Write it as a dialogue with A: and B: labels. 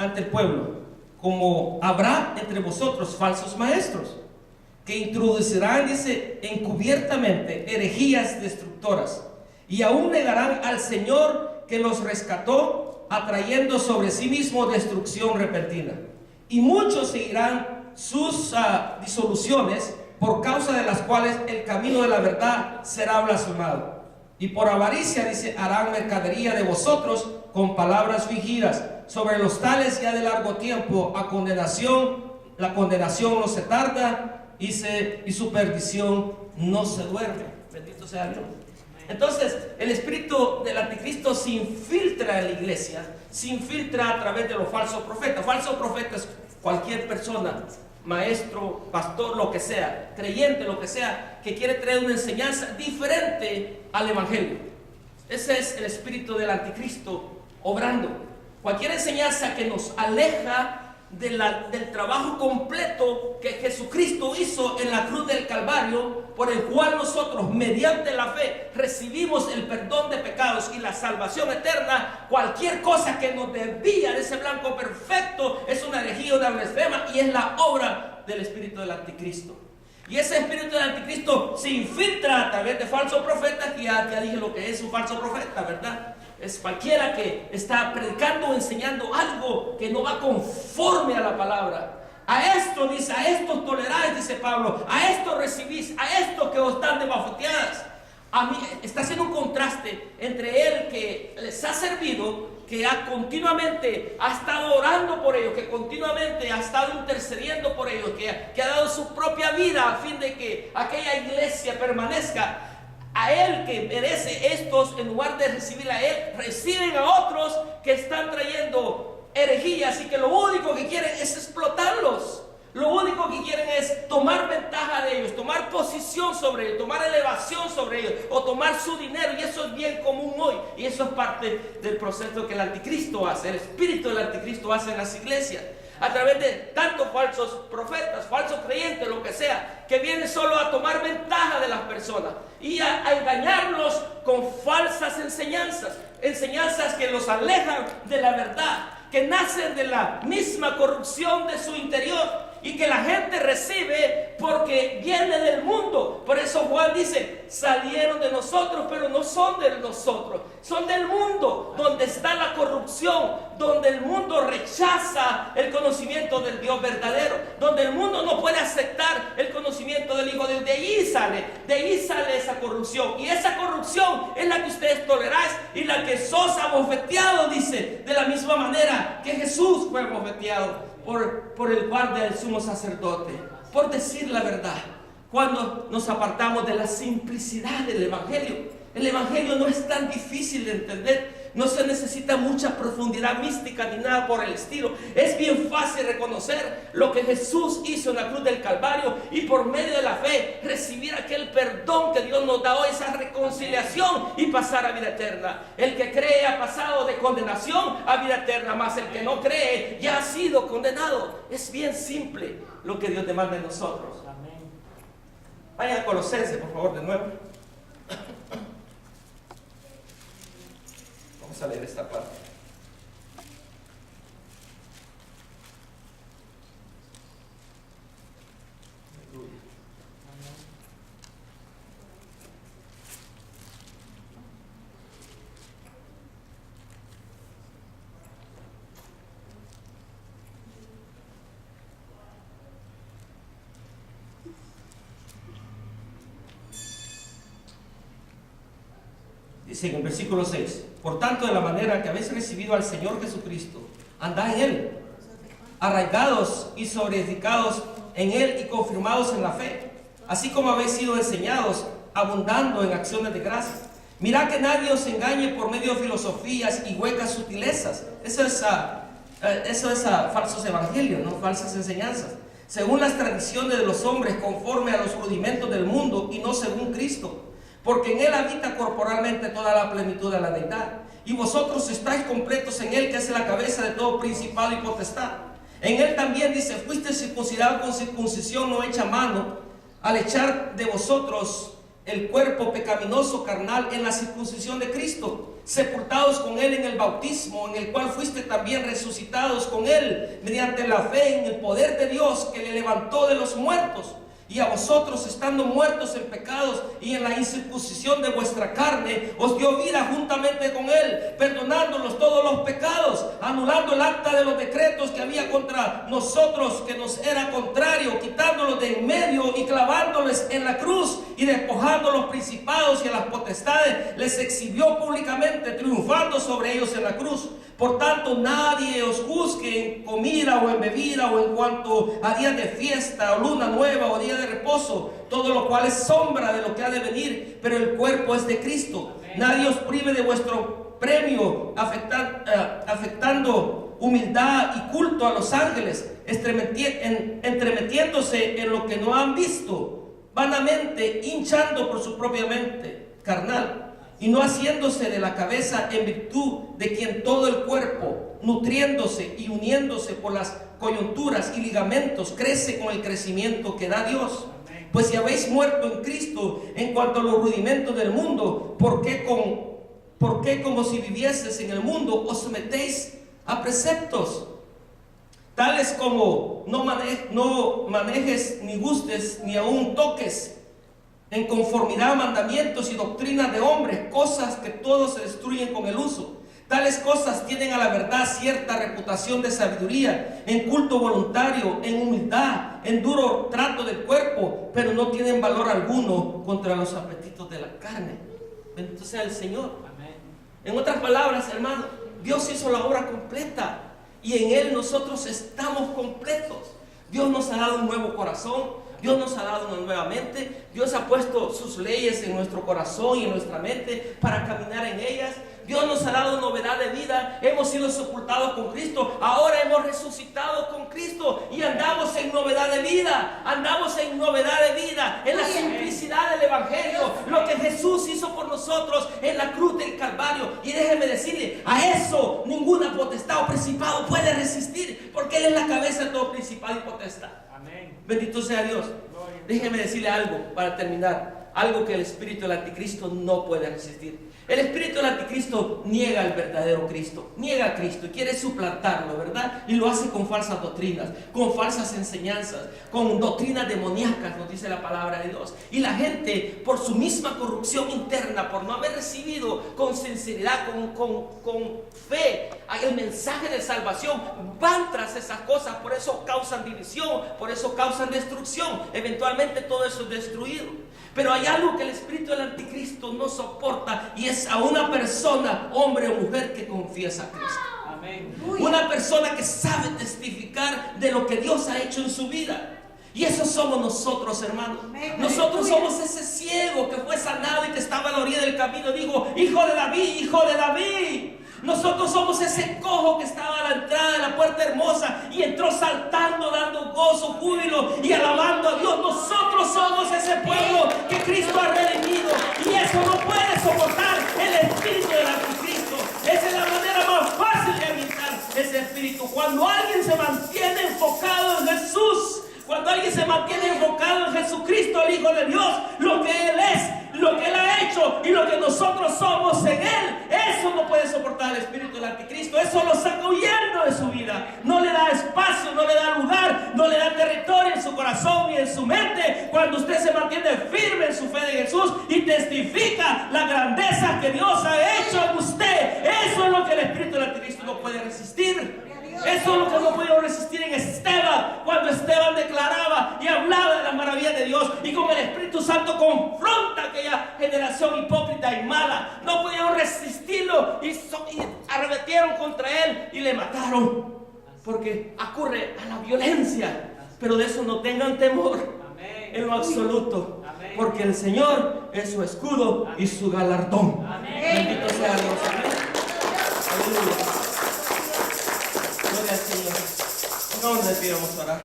A: ante el pueblo, como habrá entre vosotros falsos maestros, que introducirán, dice, encubiertamente herejías destructoras, y aún negarán al Señor que los rescató, atrayendo sobre sí mismo destrucción repentina. Y muchos seguirán sus disoluciones, por causa de las cuales el camino de la verdad será blasfemado. Y por avaricia, dice, harán mercadería de vosotros con palabras fingidas. Sobre los tales ya de largo tiempo a condenación, la condenación no se tarda, y su perdición no se duerme. Bendito sea Dios. Entonces, el espíritu del anticristo se infiltra en la iglesia, se infiltra a través de los falsos profetas. Falsos profetas, cualquier persona, maestro, pastor, lo que sea, creyente, lo que sea, que quiere traer una enseñanza diferente al evangelio. Ese es el espíritu del anticristo obrando. Cualquier enseñanza que nos aleja del trabajo completo que Jesucristo hizo en la cruz del Calvario, por el cual nosotros, mediante la fe, recibimos el perdón de pecados y la salvación eterna. Cualquier cosa que nos desvía de ese blanco perfecto es una herejía, una blasfema, y es la obra del espíritu del anticristo. Y ese espíritu del anticristo se infiltra a través de falsos profetas, que ya dije lo que es un falso profeta, ¿verdad? Es cualquiera que está predicando o enseñando algo que no va conforme a la palabra. A esto, dice, a esto toleráis, dice Pablo, a esto recibís, a esto que os dan de bofeteadas. A mí está haciendo un contraste entre él que les ha servido, que continuamente ha estado orando por ellos, que continuamente ha estado intercediendo por ellos, que ha dado su propia vida a fin de que aquella iglesia permanezca. A él que merece estos, en lugar de recibir a él, reciben a otros que están trayendo herejías y que lo único que quieren es explotarlos. Lo único que quieren es tomar ventaja de ellos, tomar posición sobre ellos, tomar elevación sobre ellos, o tomar su dinero, y eso es bien común hoy. Y eso es parte del proceso que el anticristo hace, el espíritu del anticristo hace en las iglesias, a través de tantos falsos profetas, falsos creyentes, lo que sea, que vienen solo a tomar ventaja de las personas y a engañarlos con falsas enseñanzas, enseñanzas que los alejan de la verdad, que nacen de la misma corrupción de su interior y que la gente recibe porque viene del mundo. Por eso Juan dice, salieron de nosotros, pero no son de nosotros, son del mundo, donde está la corrupción, donde el mundo rechaza el conocimiento del Dios verdadero, donde el mundo no puede aceptar el conocimiento del Hijo de Dios. De ahí sale esa corrupción, y esa corrupción es la que ustedes toleráis y la que sos abofeteado, dice, de la misma manera que Jesús fue abofeteado por el guardia del sumo sacerdote, por decir la verdad. Cuando nos apartamos de la simplicidad del evangelio, el evangelio no es tan difícil de entender, no se necesita mucha profundidad mística ni nada por el estilo. Es bien fácil reconocer lo que Jesús hizo en la cruz del Calvario y por medio de la fe recibir aquel perdón que Dios nos da hoy, esa reconciliación, y pasar a vida eterna. El que cree ha pasado de condenación a vida eterna, más el que no cree ya ha sido condenado. Es bien simple lo que Dios demanda de nosotros. Amén. Vayan a Colosenses, por favor, de nuevo. Vamos a leer esta parte. Dice en el versículo 6: por tanto, de la manera que habéis recibido al Señor Jesucristo, andad en Él, arraigados y sobreedificados en Él y confirmados en la fe, así como habéis sido enseñados, abundando en acciones de gracia. Mirad que nadie os engañe por medio de filosofías y huecas sutilezas. Eso es falsos evangelios, no falsas enseñanzas, según las tradiciones de los hombres, conforme a los rudimentos del mundo y no según Cristo. Porque en Él habita corporalmente toda la plenitud de la deidad, y vosotros estáis completos en Él, que es la cabeza de todo principado y potestad. En Él también, dice, fuiste circuncidado con circuncisión no hecha a mano, al echar de vosotros el cuerpo pecaminoso carnal en la circuncisión de Cristo, sepultados con Él en el bautismo, en el cual fuiste también resucitados con Él, mediante la fe en el poder de Dios que le levantó de los muertos. Y a vosotros, estando muertos en pecados y en la incircuncisión de vuestra carne, os dio vida juntamente con Él, perdonándonos todos los pecados, anulando el acta de los decretos que había contra nosotros, que nos era contrario, quitándolos de en medio y clavándoles en la cruz, y despojando a los principados y a las potestades, les exhibió públicamente, triunfando sobre ellos en la cruz. Por tanto, nadie os juzgue en comida o en bebida o en cuanto a días de fiesta o luna nueva o día de reposo, todo lo cual es sombra de lo que ha de venir, pero el cuerpo es de Cristo. Nadie os prive de vuestro premio, afectando humildad y culto a los ángeles, entremetiéndose en lo que no han visto, vanamente hinchando por su propia mente carnal, y no haciéndose de la cabeza en virtud de quien todo el cuerpo, nutriéndose y uniéndose por las coyunturas y ligamentos, crece con el crecimiento que da Dios. Pues si habéis muerto en Cristo en cuanto a los rudimentos del mundo, ¿por qué como si vivieses en el mundo os sometéis a preceptos tales como no manejes ni gustes ni aun toques en conformidad a mandamientos y doctrinas de hombres, cosas que todos se destruyen con el uso? Tales cosas tienen a la verdad cierta reputación de sabiduría, en culto voluntario, en humildad, en duro trato del cuerpo, pero no tienen valor alguno contra los apetitos de la carne. Bendito sea el Señor. Amén. En otras palabras, hermano, Dios hizo la obra completa y en Él nosotros estamos completos. Dios nos ha dado un nuevo corazón. Dios nos ha dado una nueva mente. Dios ha puesto sus leyes en nuestro corazón y en nuestra mente para caminar en ellas. Dios nos ha dado novedad de vida. Hemos sido sepultados con Cristo. Ahora hemos resucitado con Cristo y andamos en novedad de vida. Andamos en novedad de vida, en la simplicidad del Evangelio, lo que Jesús hizo por nosotros en la cruz del Calvario. Y déjeme decirle, a eso ninguna potestad o principado puede resistir, porque Él es la cabeza de todo principado y potestad. Bendito sea Dios. Déjeme decirle algo para terminar, algo que el espíritu del anticristo no puede resistir. El espíritu del anticristo niega al verdadero Cristo, niega a Cristo y quiere suplantarlo, ¿verdad? Y lo hace con falsas doctrinas, con falsas enseñanzas, con doctrinas demoníacas, nos dice la palabra de Dios. Y la gente, por su misma corrupción interna, por no haber recibido con sinceridad, con fe el mensaje de salvación, van tras esas cosas. Por eso causan división, por eso causan destrucción. Eventualmente todo eso es destruido. Pero hay algo que el espíritu del anticristo no soporta, y es a una persona, hombre o mujer, que confiesa a Cristo. Amén. Una persona que sabe testificar de lo que Dios ha hecho en su vida. Y eso somos nosotros, hermanos. Nosotros somos ese ciego que fue sanado y que estaba a la orilla del camino. Dijo: hijo de David, hijo de David. Nosotros somos ese cojo que estaba a la entrada de la puerta hermosa y entró saltando, dando gozo, júbilo y alabando a Dios. Nosotros somos ese pueblo que Cristo ha redimido, y eso no puede soportar el espíritu del anticristo. Esa es la manera más fácil de evitar ese espíritu. Cuando alguien se mantiene enfocado en Jesús, cuando alguien se mantiene enfocado en Jesucristo, el Hijo de Dios, lo que Él es, lo que Él ha hecho y lo que nosotros somos en Él, eso no puede soportar el espíritu del anticristo. Eso lo saca huyendo de su vida. No le da espacio, no le da lugar, no le da territorio en su corazón y en su mente. Cuando usted se mantiene firme en su fe de Jesús y testifica la grandeza que Dios ha hecho en usted, eso es lo que el espíritu del anticristo no puede resistir. Eso es lo que no pudieron resistir en Esteban, cuando Esteban declaraba y hablaba de las maravillas de Dios, y con el Espíritu Santo confronta a aquella generación hipócrita y mala. No pudieron resistirlo y arremetieron contra él y le mataron, porque ocurre a la violencia. Pero de eso no tengan temor en lo absoluto, porque el Señor es su escudo y su galardón. Bendito sea Dios. Amén. Aleluya. Gloria al Señor. No nos despidamos ahora.